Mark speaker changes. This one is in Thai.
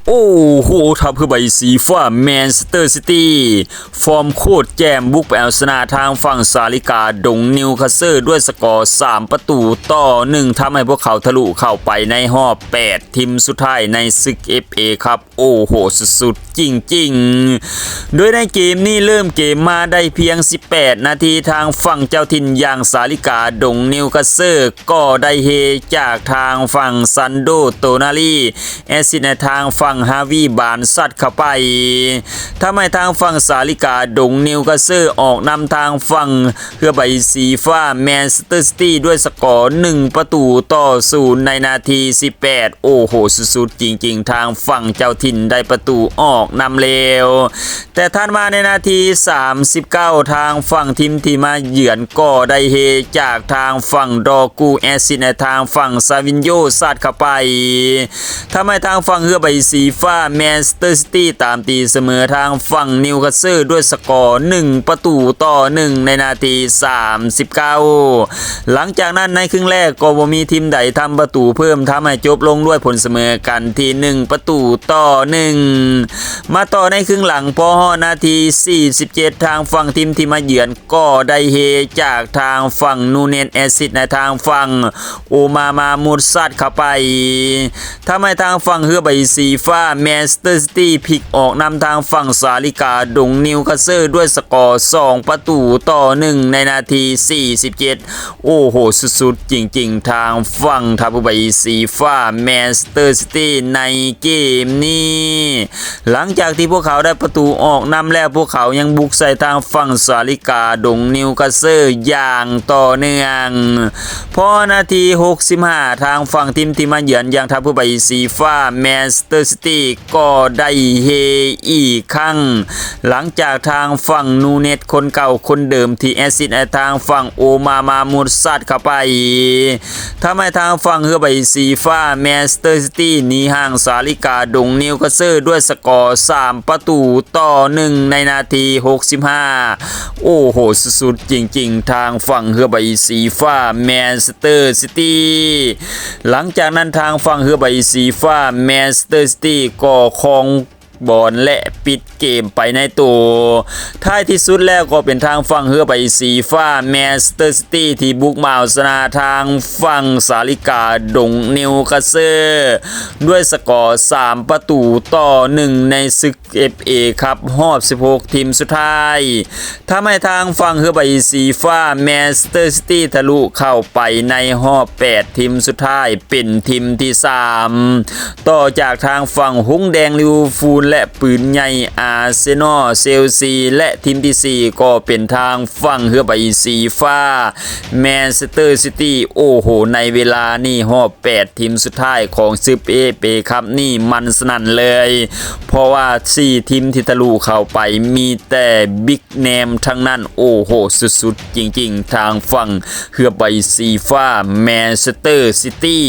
Speaker 1: โอ้โหทัพเพื่อใบสีฟ้าแมนเชสเตอร์ซิตี้ฟอร์มโคตรแจมบุกไปเอาชนะทางฝั่งซาลิกาดงนิวคาสเซิลด้วยสกอร์3ประตูต่อ1ทำให้พวกเขาทะลุเข้าไปในรอบ8ทีมสุดท้ายในศึก FA ครับโอ้โหสุดๆจริงๆโดยในเกมนี้เริ่มเกมมาได้เพียง18นาทีทางฝั่งเจ้าถิ่นอย่างซาลิกาดงนิวคาสเซิลก็ได้เฮจากทางฝั่งซันโดโตนาลีแอซิดในทางฝั่งฮาวีบานซัดเข้าไปทำให้ทางฝั่งซาลิกาดงนิวคาสเซิลออกนำทางฝั่งเพื่อใบสีฟ้าแมนเชสเตอร์ซิตี้ด้วยสกอร์1ประตูต่อ0ในนาที18โอ้โหสุดๆจริงๆทางฝั่งเจ้าถิ่นได้ประตูออกนำเร็วแต่ท่านมาในนาที39ทางฝั่งทีมที่มาเยือนก็ได้เฮจากทางฝั่งดอกูแอซิดในทางฝั่งซาวินโยซัดเข้าไปทำให้ทางฝั่งเรือใบสีฟ้าแมนเชสเตอร์ซิตี้ตามตีเสมอทางฝั่งนิวคาสเซิลด้วยสกอร์1ประตูต่อ1ในนาที39หลังจากนั้นในครึ่งแรกก็บ่มีทีมใดทำประตูเพิ่มทำให้จบลงด้วยผลเสมอกันที่1ประตูต่อ1มาต่อในครึ่งหลังพอนาที47ทางฝั่งทีมที่มาเยือนก็ได้เฮจากทางฝั่งนูเนสแอซิดในทางฝั่งโอมามูดซัดเข้าไปทำให้ทางฝั่งเรือใบสีฟ้าแมนเชสเตอร์ซิตี้พลิกออกนำทางฝั่งซาลิกาดงนิวคาสเซิลด้วยสกอร์2ประตูต่อ1ในนาที47โอ้โหสุดๆจริงๆทางฝั่งทัพใบสีฟ้าแมนเชสเตอร์ซิตี้ในเกมนี้หลังจากที่พวกเขาได้ประตูออกนำแล้วพวกเขายังบุกใส่ทางฝั่งซาลิกาดงนิวคาสเซิลอย่างต่อเนื่องพอนาที65ทางฝั่งทีมที่มาเยือนอย่างทัพใบสีฟ้าแมนเชสเตอร์ซิตี้ก็ได้เฮอีกครั้งหลังจากทางฝั่งนูเนสคนเก่าคนเดิมที่แอซิดในทางฝั่งโอมามูดซัดเข้าไปทำให้ทางฝั่งเรือใบสีฟ้าแมนเชสเตอร์ซิตี้หนีห่างซาลิกาดงนิวคาสเซิลด้วยสกอร์3ประตูต่อ1ในนาที65โอ้โหสุดๆจริงๆทางฝั่งเรือใบสีฟ้าแมนเชสเตอร์ซิตี้หลังจากนั้นทางฝั่งเรือใบสีฟ้าแมนเชสเตอร์ซิตี้ก็ครองบอลและปิดเกมไปในตัวท้ายที่สุดแล้วก็เป็นทางฝั่งเรือใบสีฟ้าแมนเชสเตอร์ซิตี้ที่บุกมาเอาชนะทางฝั่งซาลิกาดงนิวคาสเซิลด้วยสกอร์3ประตูต่อ1ในศึก FA ครับรอบ16ทีมสุดท้ายทำให้ทางฝั่งเรือใบสีฟ้าแมนเชสเตอร์ซิตี้ทะลุเข้าไปในรอบ8ทีมสุดท้ายเป็นทีมที่3ต่อจากทางฝั่งหงแดงลิเวอร์พูลและปืนใหญ่อาร์เซนอลเชลซีและทีมที่4ก็เป็นทางฝั่งเรือใบสีฟ้าแมนเชสเตอร์ซิตี้โอ้โหในเวลานี่รอบ8ทีมสุดท้ายของศึก FA ครับนี่มันสนั่นเลยเพราะว่า4ทีมที่ทะลุเข้าไปมีแต่บิ๊กเนมทั้งนั้นโอ้โหสุดๆจริงๆทางฝั่งเรือใบสีฟ้าแมนเชสเตอร์ซิตี้